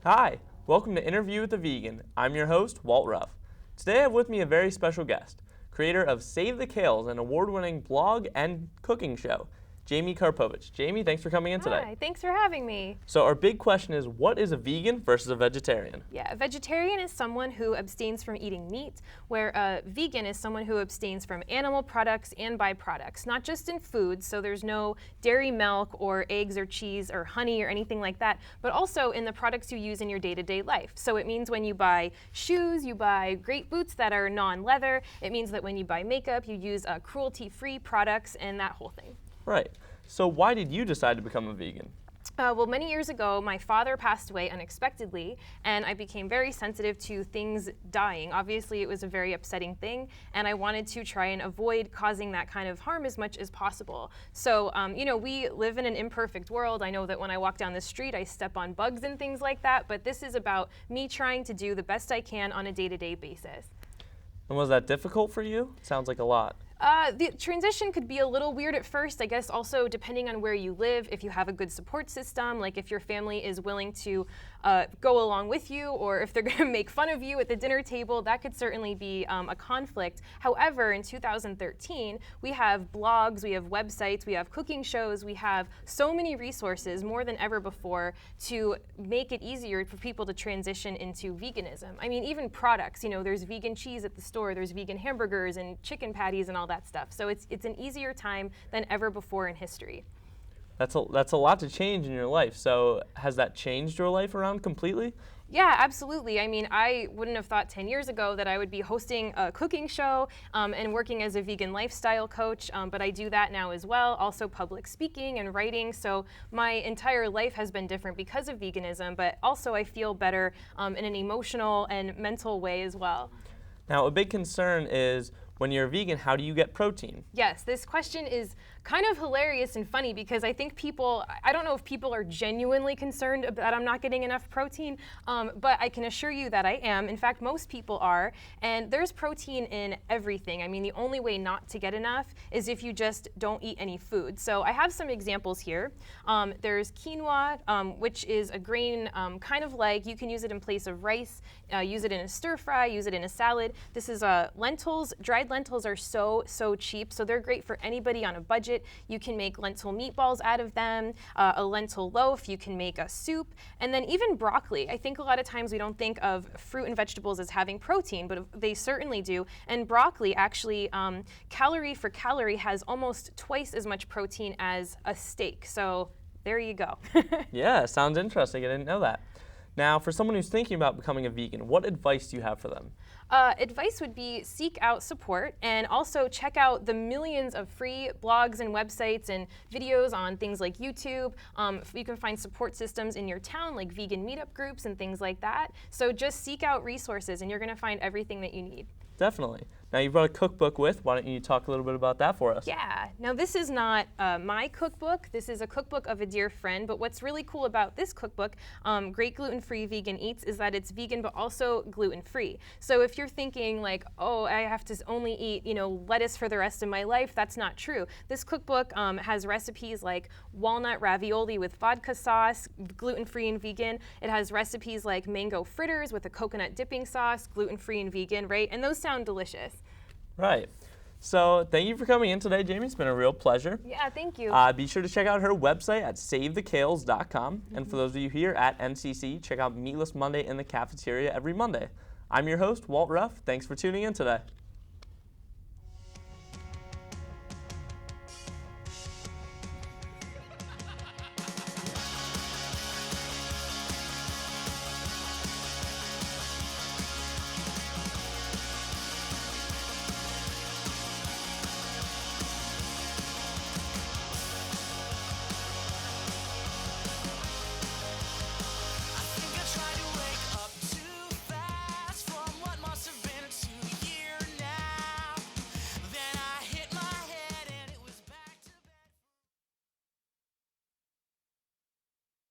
Hi, welcome to Interview with a Vegan. I'm your host, Walt Ruff. Today I have with me a very special guest, creator of Save the Kales, an award-winning blog and cooking show, Jaime Karpovich. Jaime, thanks for coming in today. Hi, thanks for having me. So our big question is, what is a vegan versus a vegetarian? Yeah, a vegetarian is someone who abstains from eating meat, where a vegan is someone who abstains from animal products and byproducts, not just in food, so there's no dairy milk or eggs or cheese or honey or anything like that, but also in the products you use in your day-to-day life. So it means when you buy shoes, you buy great boots that are non-leather. It means that when you buy makeup, you use cruelty-free products and that whole thing. Right. So why did you decide to become a vegan? Well, many years ago, my father passed away unexpectedly, and I became very sensitive to things dying. Obviously, it was a very upsetting thing, and I wanted to try and avoid causing that kind of harm as much as possible. So, we live in an imperfect world. I know that when I walk down the street, I step on bugs and things like that, but this is about me trying to do the best I can on a day-to-day basis. And was that difficult for you? Sounds like a lot. The transition could be a little weird at first, I guess also depending on where you live, if you have a good support system, like if your family is willing to go along with you, or if they're going to make fun of you at the dinner table, that could certainly be a conflict. However, in 2013, we have blogs, we have websites, we have cooking shows, we have so many resources, more than ever before, to make it easier for people to transition into veganism. I mean, even products, there's vegan cheese at the store, there's vegan hamburgers and chicken patties and all that stuff. So it's an easier time than ever before in history. That's a lot to change in your life. So has that changed your life around completely? Yeah, absolutely. I mean, I wouldn't have thought 10 years ago that I would be hosting a cooking show and working as a vegan lifestyle coach, but I do that now as well, also public speaking and writing. So my entire life has been different because of veganism, but also I feel better in an emotional and mental way as well. Now, a big concern is when you're a vegan, how do you get protein? Yes, this question is kind of hilarious and funny because I think I don't know if people are genuinely concerned that I'm not getting enough protein, but I can assure you that I am. In fact, most people are, and there's protein in everything. I mean, the only way not to get enough is if you just don't eat any food. So I have some examples here. There's quinoa, which is a grain kind of like, you can use it in place of rice, use it in a stir fry, use it in a salad. This is lentils. Dried lentils are so cheap, so they're great for anybody on a budget. You can make lentil meatballs out of them, a lentil loaf, you can make a soup, and then even broccoli. I think a lot of times we don't think of fruit and vegetables as having protein, but they certainly do. And broccoli actually, calorie for calorie, has almost twice as much protein as a steak. So there you go. Yeah, sounds interesting. I didn't know that. Now, for someone who's thinking about becoming a vegan, what advice do you have for them? Advice would be seek out support and also check out the millions of free blogs and websites and videos on things like YouTube. You can find support systems in your town like vegan meetup groups and things like that. So just seek out resources and you're going to find everything that you need. Definitely. Now you brought a cookbook with. Why don't you talk a little bit about that for us? Yeah. Now this is not my cookbook. This is a cookbook of a dear friend. But what's really cool about this cookbook, Great Gluten-Free Vegan Eats, is that it's vegan but also gluten-free. So if you're thinking like, oh, I have to only eat lettuce for the rest of my life, that's not true. This cookbook has recipes like walnut ravioli with vodka sauce, gluten-free and vegan. It has recipes like mango fritters with a coconut dipping sauce, gluten-free and vegan, right? And those sound delicious. Right. So thank you for coming in today, Jaime. It's been a real pleasure. Yeah, thank you. Be sure to check out her website at savethekales.com. And for those of you here at NCC, check out Meatless Monday in the cafeteria every Monday. I'm your host, Walt Ruff. Thanks for tuning in today.